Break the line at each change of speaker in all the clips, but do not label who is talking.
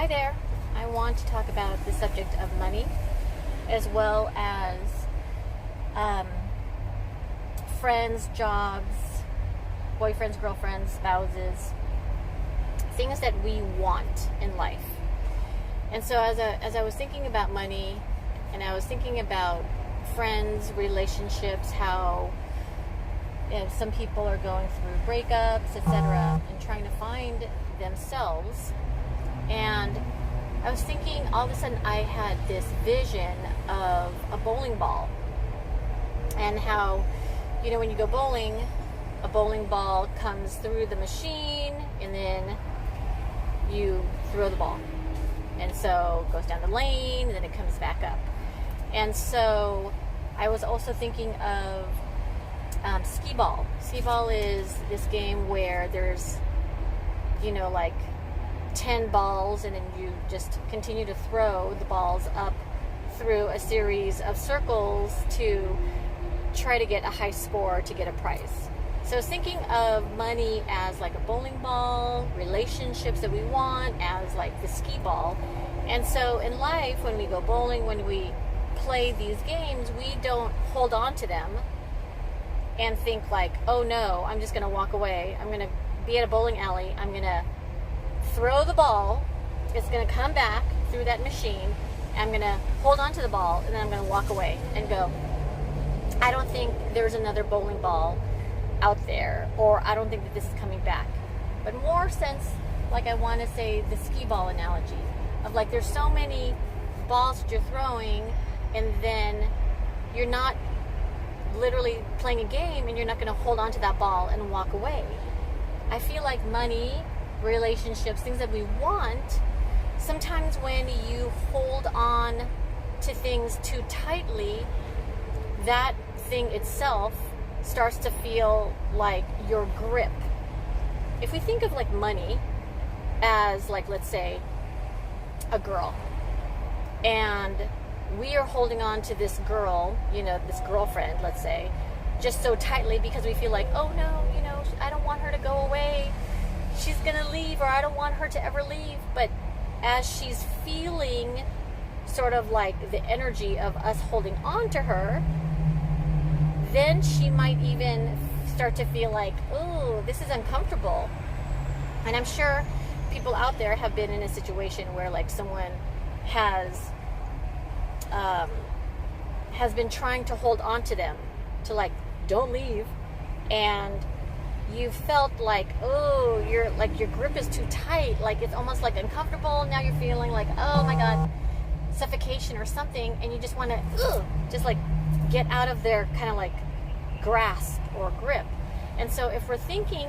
Hi there. I want to talk about the subject of money as well as um, friends, jobs, boyfriends, girlfriends, spouses, things that we want in life. And so as I was thinking about money and I was thinking about friends, relationships, how some people are going through breakups, etc., and trying to find themselves. And I was thinking, all of a sudden I had this vision of a bowling ball and how, when you go bowling, a bowling ball comes through the machine and then you throw the ball. And so it goes down the lane and then it comes back up. And so I was also thinking of skee ball. Skee ball is this game where there's, like 10 balls, and then you just continue to throw the balls up through a series of circles to try to get a high score to get a prize. So I was thinking of money as like a bowling ball, relationships that we want as like the skee ball. And so in life, when we go bowling, when we play these games, we don't hold on to them and think like, oh no, I'm just going to walk away. I'm going to be at a bowling alley. I'm going to throw the ball. It's going to come back through that machine. I'm going to hold on to the ball, and then I'm going to walk away and go. I don't think there's another bowling ball out there, or I don't think that this is coming back. But more sense, like I want to say the skee ball analogy of like there's so many balls that you're throwing, and then you're not literally playing a game, and you're not going to hold on to that ball and walk away. I feel like money, relationships, things that we want, sometimes when you hold on to things too tightly, that thing itself starts to feel like your grip. If we think of like money as like, let's say, a girl, and we are holding on to this girl, this girlfriend, let's say, just so tightly because we feel like, oh no, I don't want her to go away. She's going to leave, or I don't want her to ever leave. But as she's feeling sort of like the energy of us holding on to her, then she might even start to feel like, oh, this is uncomfortable. And I'm sure people out there have been in a situation where like someone has been trying to hold on to them, to like, don't leave, and you felt like, oh, your grip is too tight, like it's almost like uncomfortable. Now you're feeling like, oh my God, suffocation or something, and you just want to just like get out of their kind of like grasp or grip. And so if we're thinking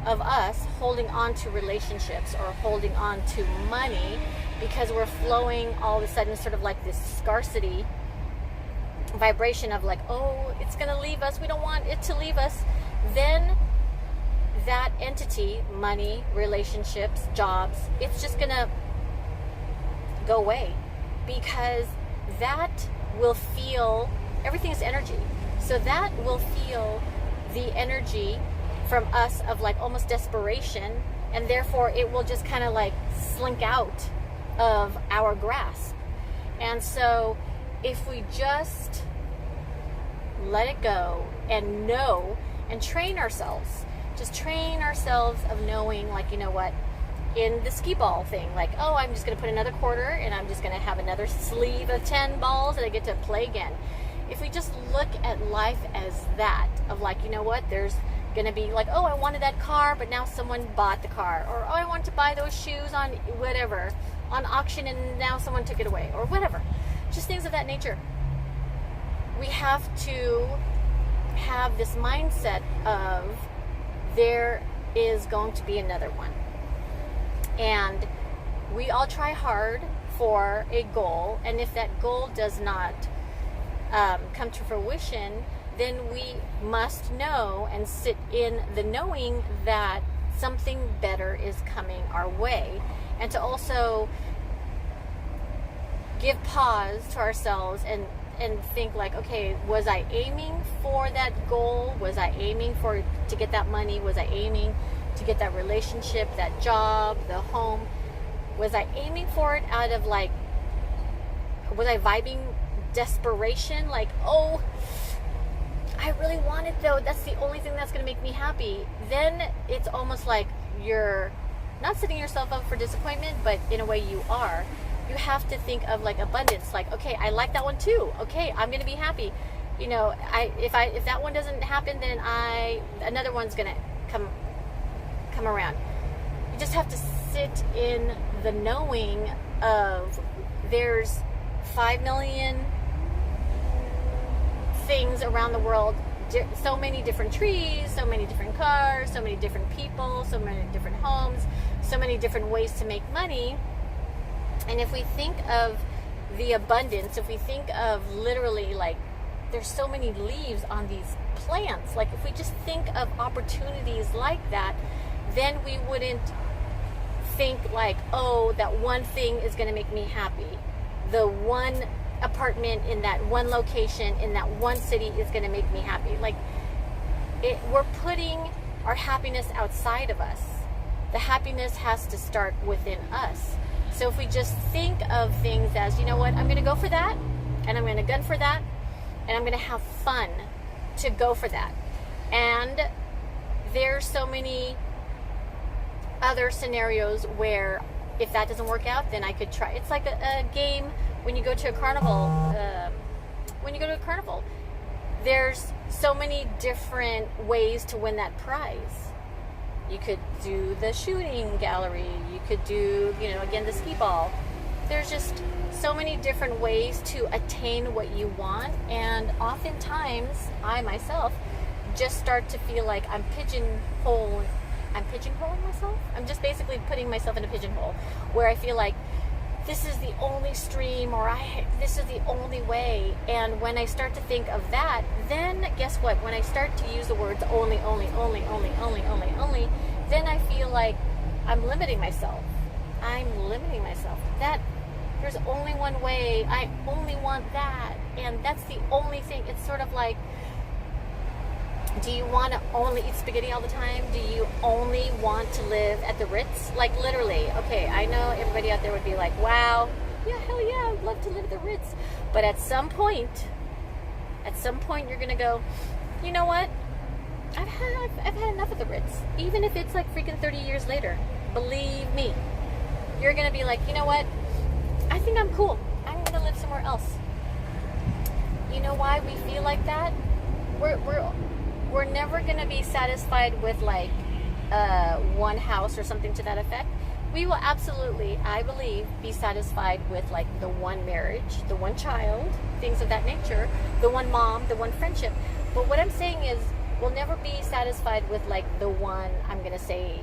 of us holding on to relationships or holding on to money because we're flowing all of a sudden sort of like this scarcity vibration of like, oh, it's going to leave us, we don't want it to leave us, then that entity, money, relationships, jobs, it's just going to go away, because that will feel, everything is energy. So that will feel the energy from us of like almost desperation, and therefore it will just kind of like slink out of our grasp. And so if we just let it go and know and train ourselves, just train ourselves of knowing, like, what, in the skee ball thing, like, oh, I'm just going to put another quarter and I'm just going to have another sleeve of 10 balls and I get to play again. If we just look at life as that, of like, there's going to be like, oh, I wanted that car, but now someone bought the car, or oh, I wanted to buy those shoes on whatever, on auction, and now someone took it away, or whatever, just things of that nature. We have to have this mindset of there is going to be another one. And we all try hard for a goal, and if that goal does not come to fruition, then we must know and sit in the knowing that something better is coming our way. And to also give pause to ourselves and think like, okay, was I aiming for that goal? Was I aiming to get that money? Was I aiming to get that relationship, that job, the home? Was I aiming for it out of like, was I vibing desperation? Like, oh, I really want it though. That's the only thing that's going to make me happy. Then it's almost like you're not setting yourself up for disappointment, but in a way you are. You have to think of like abundance. Like, okay, I like that one too. Okay, I'm going to be happy. You know, if that one doesn't happen, then another one's going to come around. You just have to sit in the knowing of there's 5 million things around the world, so many different trees, so many different cars, so many different people, so many different homes, so many different ways to make money. And if we think of the abundance, if we think of literally like there's so many leaves on these plants, like if we just think of opportunities like that, then we wouldn't think like, oh, that one thing is going to make me happy. The one apartment in that one location in that one city is going to make me happy. Like we're putting our happiness outside of us. The happiness has to start within us. So if we just think of things as, you know what, I'm going to go for that, and I'm going to gun for that, and I'm going to have fun to go for that. And there's so many other scenarios where if that doesn't work out, then I could try. It's like a game when you go to a carnival. There's so many different ways to win that prize. You could do the shooting gallery. You could do, again, the skee ball. There's just so many different ways to attain what you want. And oftentimes, I myself just start to feel like I'm pigeonholing myself. I'm just basically putting myself in a pigeonhole where I feel like this is the only stream, or this is the only way. And when I start to think of that, then guess what? When I start to use the words only, then I feel like I'm limiting myself. That there's only one way. I only want that. And that's the only thing. It's sort of like, do you want to only eat spaghetti all the time? Do you only want to live at the Ritz? Like literally, okay, I know everybody out there would be like, wow, yeah, hell yeah, I'd love to live at the Ritz. But at some point you're going to go, you know what? I've had enough of the Ritz. Even if it's like freaking 30 years later, believe me, you're going to be like, you know what? I think I'm cool. I'm going to live somewhere else. You know why we feel like that? We're never going to be satisfied with like one house or something to that effect. We will absolutely, I believe, be satisfied with like the one marriage, the one child, things of that nature, the one mom, the one friendship. But what I'm saying is we'll never be satisfied with like the one, I'm going to say,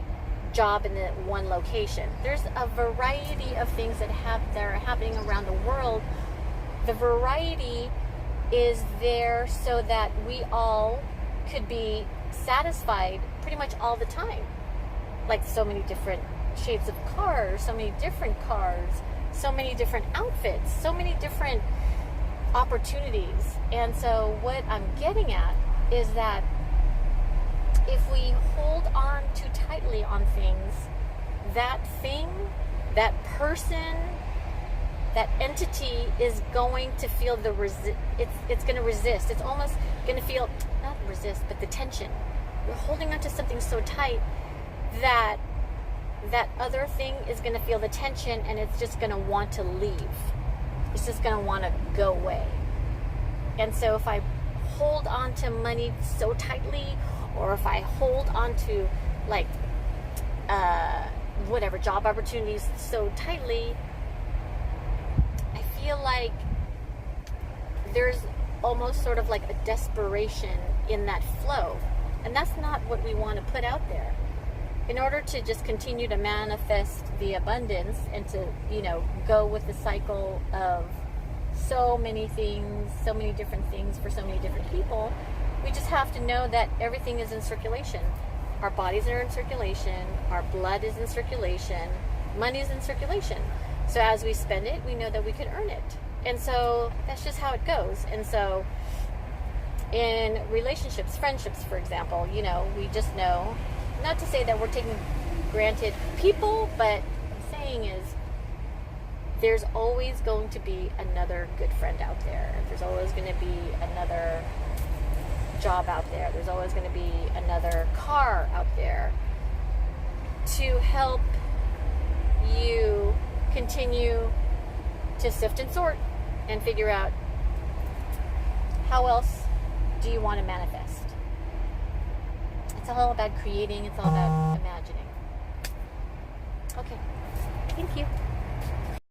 job in the one location. There's a variety of things that are happening around the world. The variety is there so that we all could be satisfied pretty much all the time. Like so many different shades of cars, so many different outfits, so many different opportunities. And so what I'm getting at is that if we hold on too tightly on things, that thing, that person, that entity is going to feel it's going to resist. It's almost going to feel, not resist, but the tension. You're holding on to something so tight that that other thing is going to feel the tension, and it's just going to want to leave. It's just going to want to go away. And so if I hold on to money so tightly, or if I hold on to like whatever job opportunities so tightly, I feel like there's almost sort of like a desperation in that flow. And that's not what we want to put out there. In order to just continue to manifest the abundance and to, go with the cycle of so many things, so many different things for so many different people, we just have to know that everything is in circulation. Our bodies are in circulation, our blood is in circulation, money is in circulation. So as we spend it, we know that we could earn it. And so that's just how it goes. And so in relationships, friendships, for example, we just know, not to say that we're taking granted people, but what I'm saying is there's always going to be another good friend out there. There's always going to be another job out there. There's always going to be another car out there to help you continue to sift and sort and figure out how else do you want to manifest. It's all about creating. It's all about imagining. Okay. Thank you.